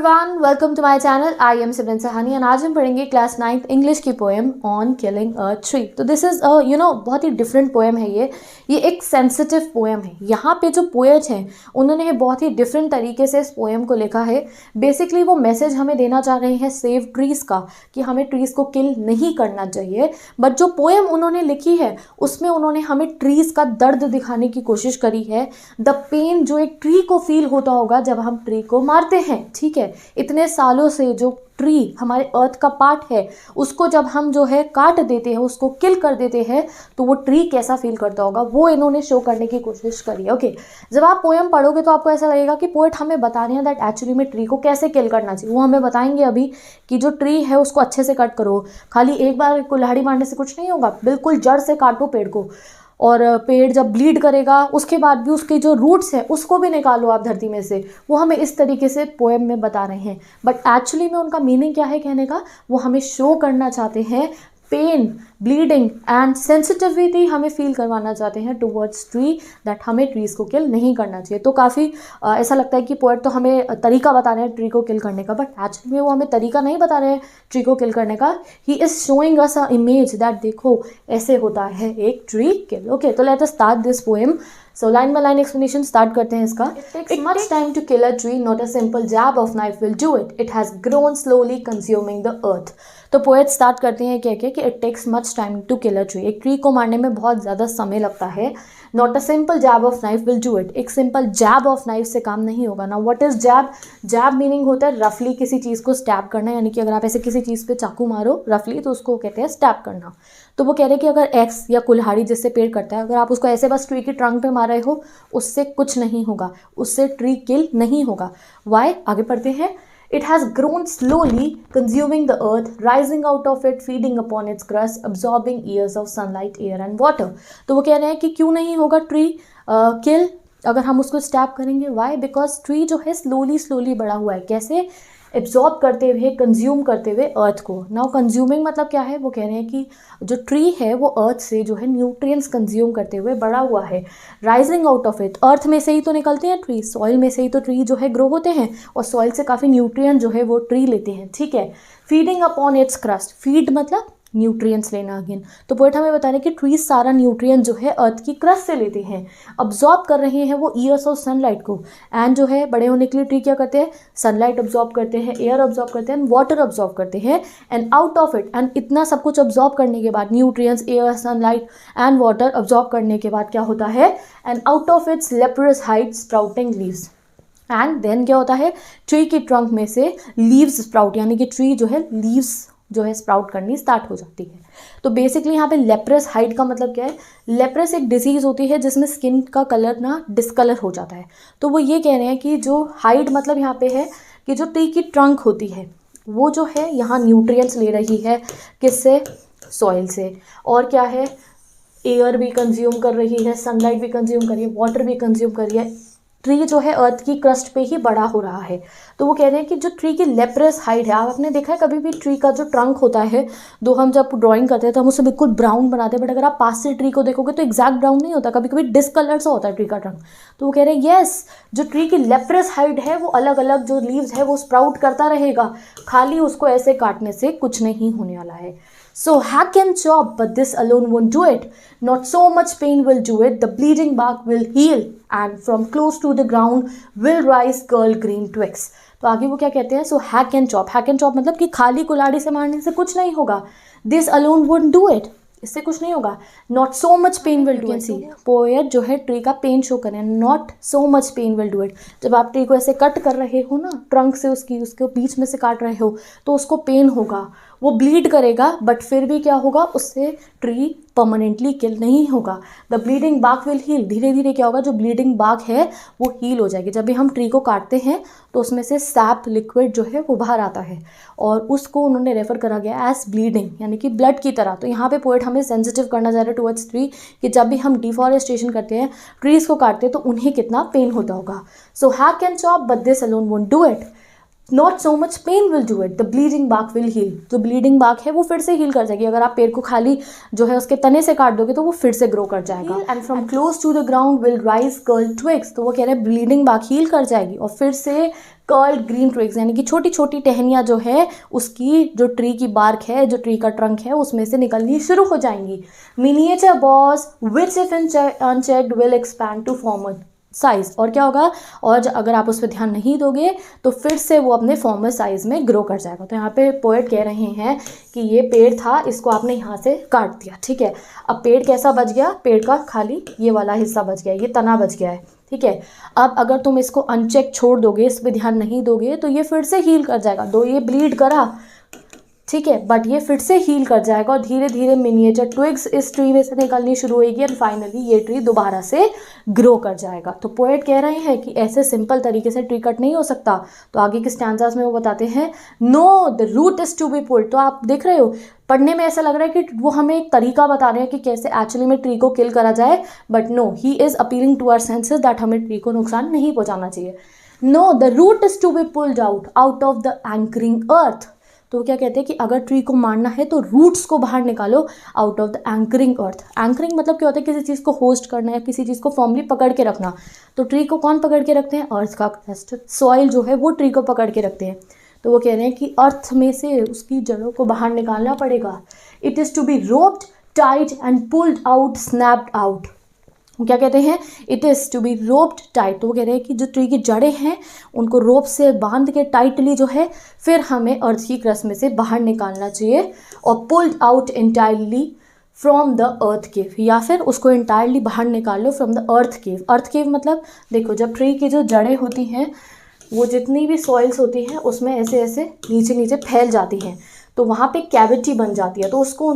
Everyone, welcome to my channel. I am Simran Sahani and आज हम पढ़ेंगे क्लास 9th इंग्लिश की poem on killing a tree. तो this is बहुत ही डिफरेंट पोएम है। ये एक सेंसिटिव पोएम है। यहाँ पे जो पोएट हैं उन्होंने बहुत ही डिफरेंट तरीके से इस पोएम को लिखा है। बेसिकली वो मैसेज हमें देना चाह रहे हैं सेव ट्रीज़ का, कि हमें ट्रीज़ को किल नहीं करना चाहिए। बट जो पोएम उन्होंने लिखी है उसमें उन्होंने हमें ट्रीज़ का दर्द दिखाने की कोशिश करी है। द पेन जो एक ट्री को फील होता होगा जब हम ट्री को मारते हैं, ठीक है। इतने सालों से जो ट्री हमारे अर्थ का पार्ट है उसको जब हम जो है काट देते हैं, उसको किल कर देते हैं, तो वो ट्री कैसा फील करता होगा वो इन्होंने शो करने की कोशिश करी है। ओके, जब आप पोएम पढ़ोगे तो आपको ऐसा लगेगा कि पोएट हमें बता रहे हैं दैट एक्चुअली में ट्री को कैसे किल करना चाहिए। वो हमें बताएंगे अभी कि जो ट्री है उसको अच्छे से कट करो, खाली एक बार कुल्हाड़ी मारने से कुछ नहीं होगा, बिल्कुल जड़ से काटो पेड़ को। और पेड़ जब ब्लीड करेगा उसके बाद भी उसके जो रूट्स हैं उसको भी निकालो आप धरती में से। वो हमें इस तरीके से पोएम में बता रहे हैं। बट एक्चुअली में उनका मीनिंग क्या है कहने का, वो हमें शो करना चाहते हैं पेन, ब्लीडिंग एंड सेंसिटिविटी हमें फील करवाना चाहते हैं टुवर्ड्स ट्री, दैट हमें ट्रीज़ को किल नहीं करना चाहिए। तो काफ़ी ऐसा लगता है कि पोएट तो हमें तरीका बता रहे हैं ट्री को किल करने का, बट एक्चुअली में वो हमें तरीका नहीं बता रहे हैं ट्री को किल करने का। He is showing us a image that देखो ऐसे होता है एक ट्री किल। ओके, तो let us start this poem. So line by line explanation start करते हैं इसका। It takes much time to kill a tree, not a simple jab of knife will do it. It has grown slowly consuming the earth. तो poet start करते हैं कह के कि it takes much time to kill a tree. एक tree को मारने में बहुत ज़्यादा समय लगता है। Not a simple jab of knife will do it. एक सिंपल जैब ऑफ नाइफ से काम नहीं होगा ना। What is jab? Jab meaning होता है रफली किसी चीज़ को स्टैब करना, यानी कि अगर आप ऐसे किसी चीज़ पे चाकू मारो रफली तो उसको कहते हैं स्टैब करना। तो वो कह रहे हैं कि अगर एक्स या कुल्हाड़ी जिससे पेड़ कटता है, अगर आप उसको ऐसे बस ट्री की ट्रंक पे मार रहे हो उससे कुछ नहीं होगा, उससे ट्री किल नहीं होगा। वाई? आगे पढ़ते हैं। It has grown slowly, consuming the earth, rising out of it, feeding upon its crust, absorbing years of sunlight, air and water. तो वो कह रहे हैं कि क्यों नहीं होगा ट्री किल अगर हम उसको स्टैप करेंगे। वाई? बिकॉज ट्री जो है स्लोली बड़ा हुआ है। कैसे? एब्जॉर्ब करते हुए, कंज्यूम करते हुए अर्थ को। नाउ कंज्यूमिंग मतलब क्या है? वो कह रहे हैं कि जो ट्री है वो अर्थ से जो है न्यूट्रिएंट्स कंज्यूम करते हुए बड़ा हुआ है। राइजिंग आउट ऑफ इट, अर्थ में से ही तो निकलते हैं ट्री, सॉइल में से ही तो ट्री जो है ग्रो होते हैं और सॉइल से काफ़ी न्यूट्रिएंट जो है वो ट्री लेते हैं, ठीक है। Feeding upon its crust, feed मतलब न्यूट्रिएंट्स लेना अगेन। तो पोएट हमें बता रहे हैं कि ट्रीज सारा न्यूट्रिएंट जो है अर्थ की क्रस्ट से लेते हैं, अब्जॉर्ब कर रहे हैं वो ईयर्स ऑफ सनलाइट को। एंड जो है बड़े होने के लिए ट्री क्या करते हैं? सनलाइट अब्जॉर्ब करते हैं, एयर अब्जॉर्ब करते हैं, वाटर अब्जॉर्ब करते हैं। And out of it, and इतना सब कुछ अब्जॉर्ब करने के बाद, nutrients, air, sunlight and water absorb करने के बाद क्या होता है? And out of its leprous hide sprouting leaves. And then क्या होता है? ट्री की ट्रंक में से लीव्स स्प्राउट, यानी कि ट्री जो है लीव्स जो है स्प्राउट करनी स्टार्ट हो जाती है। तो बेसिकली यहाँ पे लेप्रस हाइड का मतलब क्या है? लेप्रस एक डिसीज़ होती है जिसमें स्किन का कलर ना डिस्कलर हो जाता है। तो वो ये कह रहे हैं कि जो हाइड मतलब यहाँ पे है कि जो ट्री की ट्रंक होती है वो जो है यहाँ न्यूट्रिएंट्स ले रही है, किससे? सॉइल से। और क्या है? एयर भी कंज्यूम कर रही है, सनलाइट भी कंज्यूम कर रही है, वाटर भी कंज्यूम कर रही है। ट्री जो है अर्थ की क्रस्ट पे ही बड़ा हो रहा है। तो वो कह रहे हैं कि जो ट्री की लेप्रस हाइड है, आपने देखा है कभी भी ट्री का जो ट्रंक होता है, तो हम जब ड्राइंग करते हैं तो हम उसे बिल्कुल ब्राउन बनाते हैं, बट अगर आप पास से ट्री को देखोगे तो एग्जैक्ट ब्राउन नहीं होता, कभी कभी डिसकलर सा होता है ट्री का ट्रंक। तो वो कह रहे हैं यस, जो ट्री की लेप्रस हाइड है वो अलग अलग जो लीव्स है वो स्प्राउट करता रहेगा, खाली उसको ऐसे काटने से कुछ नहीं होने वाला है। So hack and chop, but this alone won't do it. Not so much pain will do it. The bleeding bark will heal, and from close to the ground will rise curl green twigs. तो आगे वो क्या कहते हैं? So hack and chop. Hack and chop मतलब कि खाली कुल्हाड़ी से मारने से कुछ नहीं होगा। This alone won't do it. इससे कुछ नहीं होगा। Not so much pain will do it. Poet जो है ट्री का पेन शो करें, not so much pain will do it. जब आप ट्री को ऐसे कट कर रहे हो ना, ट्रंक से उसके बीच में से काट रहे हो, तो उसको पेन होगा, वो ब्लीड करेगा, बट फिर भी क्या होगा? उससे ट्री परमानेंटली किल नहीं होगा। The bleeding bark will heal. धीरे धीरे क्या होगा? जो ब्लीडिंग बार्क है वो हील हो जाएगी। जब भी हम ट्री को काटते हैं तो उसमें से सैप लिक्विड जो है वो बाहर आता है, और उसको उन्होंने रेफर करा गया एज ब्लीडिंग, यानी कि ब्लड की तरह। तो यहाँ पे पोएट हमें सेंसिटिव करना चाह रहे हैं टुवर्ड्स ट्री, कि जब भी हम डिफॉरेस्टेशन करते हैं, ट्रीज़ को काटते हैं, तो उन्हें कितना पेन होता होगा। So hack and chop, but this alone won't do it. Not so much pain will do it. The bleeding bark will heal. जो ब्लीडिंग बार्क है वो फिर से हील कर जाएगी। अगर आप पेड़ को खाली जो है उसके तने से काट दोगे तो वो फिर से ग्रो कर जाएगा। And from close to the ground will rise curl twigs. तो वो कह रहे हैं ब्लीडिंग बार्क हील कर जाएगी और फिर से कर्ल्ड ग्रीन ट्विग्स, यानी कि छोटी छोटी टहनियाँ जो है उसकी जो ट्री की बार्क है, जो ट्री का ट्रंक है, उसमें से निकलनी शुरू हो जाएंगी। Miniature boughs which if unchecked will expand to form a size, और क्या होगा, और अगर आप उस पर ध्यान नहीं दोगे तो फिर से वो अपने फॉर्मल साइज में ग्रो कर जाएगा। तो यहाँ पे पोएट कह रहे हैं कि ये पेड़ था, इसको आपने यहाँ से काट दिया, ठीक है। अब पेड़ कैसा बच गया, पेड़ का खाली ये वाला हिस्सा बच गया, ये तना बच गया है, ठीक है। अब अगर तुम इसको अनचेक छोड़ दोगे, इस पर ध्यान नहीं दोगे, तो ये फिर से हील कर जाएगा। दो ये ब्लीड करा, ठीक है, बट ये फिर से हील कर जाएगा और धीरे धीरे मिनिएचर ट्विग्स इस ट्री में से निकलनी शुरू होगी एंड फाइनली ये ट्री दोबारा से ग्रो कर जाएगा। तो पोएट कह रहे हैं कि ऐसे सिंपल तरीके से ट्री कट नहीं हो सकता। तो आगे के स्टैंजास में वो बताते हैं no the root is to be pulled. तो आप देख रहे हो, पढ़ने में ऐसा लग रहा है कि वो हमें एक तरीका बता रहे हैं कि कैसे एक्चुअली में ट्री को किल करा जाए, but no, he is appealing to our senses that हमें ट्री को नुकसान नहीं पहुंचाना चाहिए। No the root is to be pulled out of the anchoring earth. तो क्या कहते हैं कि अगर ट्री को मारना है तो रूट्स को बाहर निकालो out of the anchoring earth. Anchoring मतलब क्या होता है, किसी चीज़ को होस्ट करना है, किसी चीज़ को फॉर्मली पकड़ के रखना। तो ट्री को कौन पकड़ के रखते हैं, अर्थ का क्रस्ट, सॉइल जो है वो ट्री को पकड़ के रखते हैं। तो वो कह रहे हैं कि अर्थ में से उसकी जड़ों को बाहर निकालना पड़ेगा। It is to be roped tight and pulled out, snapped out. क्या कहते हैं, it is to be roped tight. तो वो कह रहे हैं कि जो ट्री की जड़ें हैं उनको रोप से बांध के टाइटली जो है फिर हमें अर्थ की क्रस्ट में से बाहर निकालना चाहिए, और pulled out entirely from the earth cave, या फिर उसको इंटायरली बाहर निकाल लो फ्रॉम द अर्थ केव। अर्थ केव मतलब देखो, जब ट्री की जो जड़ें होती हैं वो जितनी भी सॉइल्स होती हैं उसमें ऐसे ऐसे नीचे नीचे फैल जाती हैं, तो वहाँ पे कैविटी बन जाती है। तो उसको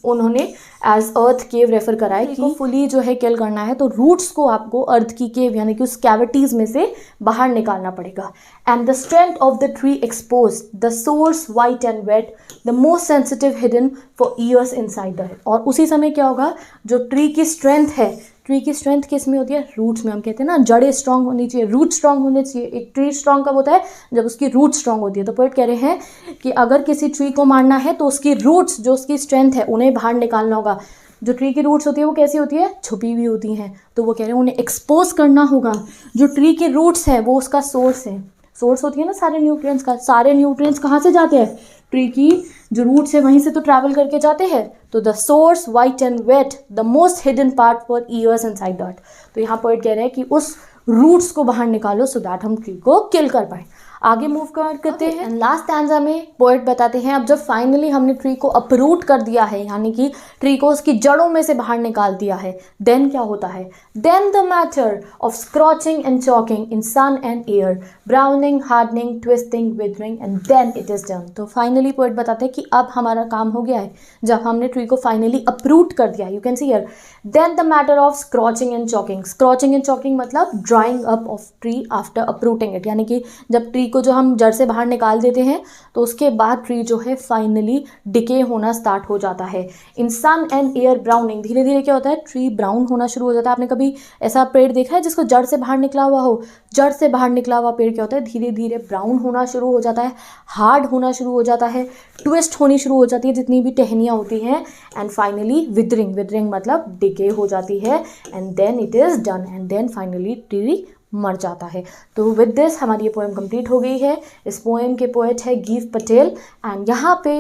उन्होंने एज अर्थ केव रेफर करा है कि फुली जो है किल करना है तो रूट्स को आपको अर्थ की केव यानी कि उस कैविटीज़ में से बाहर निकालना पड़ेगा। And the strength of the tree expose the source white and wet the most sensitive hidden for years inside the head. और उसी समय क्या होगा, जो ट्री की स्ट्रेंथ है, ट्री की स्ट्रेंथ किस में होती है, रूट्स में। हम कहते हैं ना जड़ें स्ट्रांग होनी चाहिए, रूट स्ट्रांग होने चाहिए। एक ट्री स्ट्रांग कब होता है, जब उसकी रूट स्ट्रांग होती है। तो पोएट कह रहे हैं कि अगर किसी ट्री को मारना है तो उसकी रूट्स, जो उसकी स्ट्रेंथ है, उन्हें बाहर निकालना होगा। जो ट्री की रूट्स होती है वो कैसी होती है, छुपी हुई होती हैं। तो वो कह रहे हैं उन्हें एक्सपोज करना होगा। जो ट्री की रूट्स है वो उसका सोर्स है, सोर्स होती है ना सारे न्यूट्रिएंट्स का। सारे न्यूट्रिएंट्स कहाँ से जाते हैं, ट्री की जो रूट्स है वहीं से तो ट्रैवल करके जाते हैं। तो the source white and wet the most hidden part for years inside that. तो यहाँ पोएट कह रहे हैं कि उस रूट्स को बाहर निकालो सो दैट हम ट्री को किल कर पाए। आगे मूव करते हैं। लास्ट स्टैंजा में पोएट बताते हैं अब जब फाइनली हमने ट्री को अपरूट कर दिया है, यानी कि ट्री को उसकी जड़ों में से बाहर निकाल दिया है, देन क्या होता है, then the matter of scorching and choking in sun and air, browning, hardening, twisting, withering and then it is done. तो फाइनली पोएट बताते हैं कि अब हमारा काम हो गया है, जब हमने ट्री को फाइनली अपरूट कर दिया। You can see here then the matter of scorching and choking. Scorching and choking मतलब drying up of tree after uprooting it, यानी कि जब ट्री को जो हम जड़ से बाहर निकाल देते हैं तो उसके बाद ट्री जो है फाइनली डिके होना स्टार्ट हो जाता है। इन सन एंड एयर ब्राउनिंग, धीरे धीरे क्या होता है, ट्री ब्राउन होना शुरू हो जाता है। आपने कभी ऐसा पेड़ देखा है जिसको जड़ से बाहर निकला हुआ हो, जड़ से बाहर निकला हुआ पेड़ क्या होता है, धीरे धीरे ब्राउन होना शुरू हो जाता है, हार्ड होना शुरू हो जाता है, ट्विस्ट होनी शुरू हो जाती है जितनी भी टहनियाँ होती हैं, एंड फाइनली विदरिंग, विदरिंग मतलब डिके हो जाती है, and then it is done, and then finally tree मर जाता है। तो विद दिस हमारी ये पोएम कंप्लीट हो गई है। इस पोएम के पोएट है गीव पटेल, एंड यहाँ पे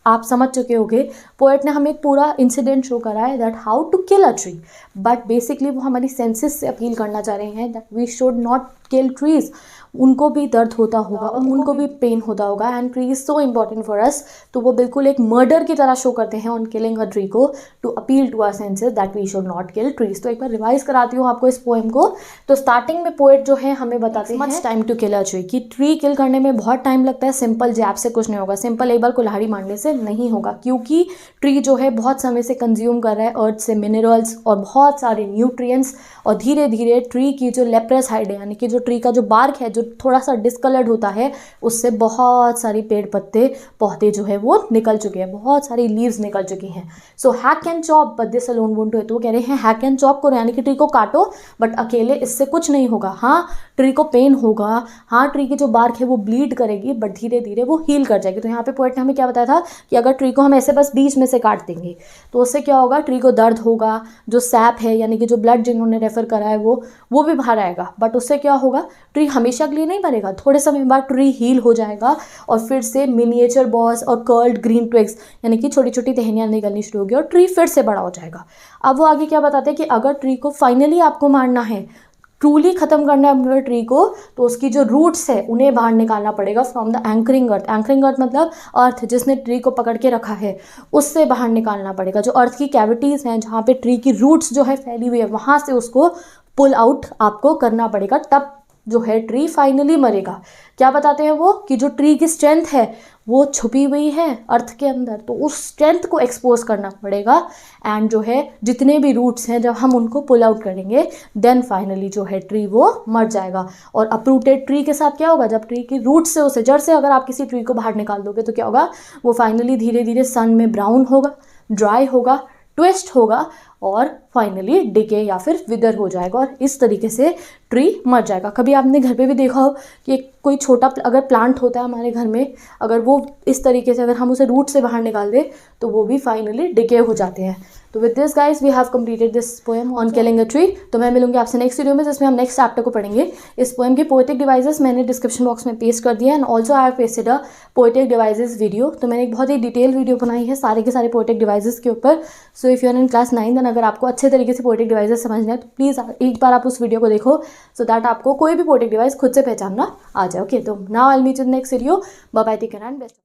आप समझ चुके होंगे पोएट ने हमें एक पूरा इंसिडेंट शो करा है that how to kill a tree, but basically वो हमारी सेंसेस से अपील करना चाह रहे हैं that we should not kill trees. उनको भी दर्द होता होगा, उनको भी पेन होता होगा, and tree is so important for us. तो वो बिल्कुल एक मर्डर की तरह शो करते हैं ऑन किलिंग अ ट्री को to appeal to our senses that we should not kill trees. तो एक बार रिवाइज कराती हूँ आपको इस पोएम को। तो स्टार्टिंग में पोएट जो है हमें बताते हैं much time to kill a tree, कि ट्री किल करने में बहुत टाइम लगता है, सिंपल जैब से कुछ नहीं होगा, सिंपल एक बार कुल्हाड़ी मारने से नहीं होगा, क्योंकि ट्री जो है बहुत समय से कंज्यूम कर रहा है अर्थ से मिनरल्स और बहुत सारे न्यूट्रिएंट्स, और धीरे धीरे ट्री की जो लेप्रस हाइड है यानी कि जो ट्री का जो बार्क है जो थोड़ा सा डिस्कलर्ड होता है, उससे बहुत सारी पेड़ पत्ते पौधे जो है वो निकल चुके हैं, बहुत सारी लीव्स निकल चुकी हैं। So hack and chop but this alone won't do it. तो वो कह रहे हैं हैक एंड चॉप करो, यानी कि ट्री को काटो बट अकेले इससे कुछ नहीं होगा। हाँ ट्री को पेन होगा, हाँ ट्री की जो बार्क है वो ब्लीड करेगी, बट धीरे धीरे वो हील कर जाएगी। तो यहाँ पे पोएट ने हमें क्या बताया था कि अगर ट्री को हम ऐसे बस बीच में से काट देंगे तो उससे क्या होगा, ट्री को दर्द होगा, जो सैप है यानी कि जो ब्लड जिन्होंने रेफर करा है वो भी बाहर आएगा, बट उससे क्या होगा होगा, ट्री हमेशा के लिए नहीं मरेगा, थोड़े समय बाद ट्री हील हो जाएगा और फिर से मिनिएचर बॉस और कर्ल्ड ग्रीन ट्विग्स यानी कि छोटी छोटी टहनियाँ निकलनी शुरू होगी और ट्री फिर से बड़ा हो जाएगा। अब वो आगे क्या बताते हैं कि अगर ट्री को फाइनली आपको मारना है, ट्रूली ख़त्म करना है अपने ट्री को, तो उसकी जो रूट्स है उन्हें बाहर निकालना पड़ेगा from the anchoring earth. Anchoring earth मतलब अर्थ जिसने ट्री को पकड़ के रखा है, उससे बाहर निकालना पड़ेगा। जो अर्थ की कैविटीज़ हैं जहाँ पे ट्री की रूट्स जो है फैली हुई है, वहाँ से उसको पुल आउट आपको करना पड़ेगा, तब जो है ट्री फाइनली मरेगा। क्या बताते हैं वो कि जो ट्री की स्ट्रेंथ है वो छुपी हुई है अर्थ के अंदर, तो उस स्ट्रेंथ को एक्सपोज करना पड़ेगा एंड जो है जितने भी रूट्स हैं जब हम उनको पुल आउट करेंगे देन फाइनली जो है ट्री वो मर जाएगा। और अपरूटेड ट्री के साथ क्या होगा, जब ट्री की रूट से उसे जड़ से अगर आप किसी ट्री को बाहर निकाल दोगे तो क्या होगा, वो फाइनली धीरे धीरे सन में ब्राउन होगा, ड्राई होगा, ट्विस्ट होगा और फाइनली डिके या फिर विदर हो जाएगा और इस तरीके से ट्री मर जाएगा। कभी आपने घर पे भी देखा हो कि कोई छोटा अगर प्लांट होता है हमारे घर में, अगर वो इस तरीके से अगर हम उसे रूट से बाहर निकाल दें तो वो भी फाइनली डिके हो जाते हैं। तो with this guys we have completed this poem on killing a tree. तो मैं मिलूंगी आपसे नेक्स्ट वीडियो में जिसमें हम नेक्स्ट चैप्टर को पढ़ेंगे। इस पोएम के पोएटिक डिवाइसेस मैंने डिस्क्रिप्शन बॉक्स में पेस्ट कर दिया and also I have pasted a poetic devices video. तो मैंने एक बहुत ही डिटेल वीडियो बनाई है सारे के सारे पोएटिक डिवाइसेस के ऊपर। So if you are in class 9 then अगर आपको अच्छे तरीके से पोएटिक डिवाइसेस समझना है तो प्लीज़ एक बार आप उस वीडियो को देखो सो दैट आपको कोई भी पोएटिक डिवाइस खुद से पहचानना आ जाए। ओके, तो now I will meet you in next video. Bye bye, take care and best.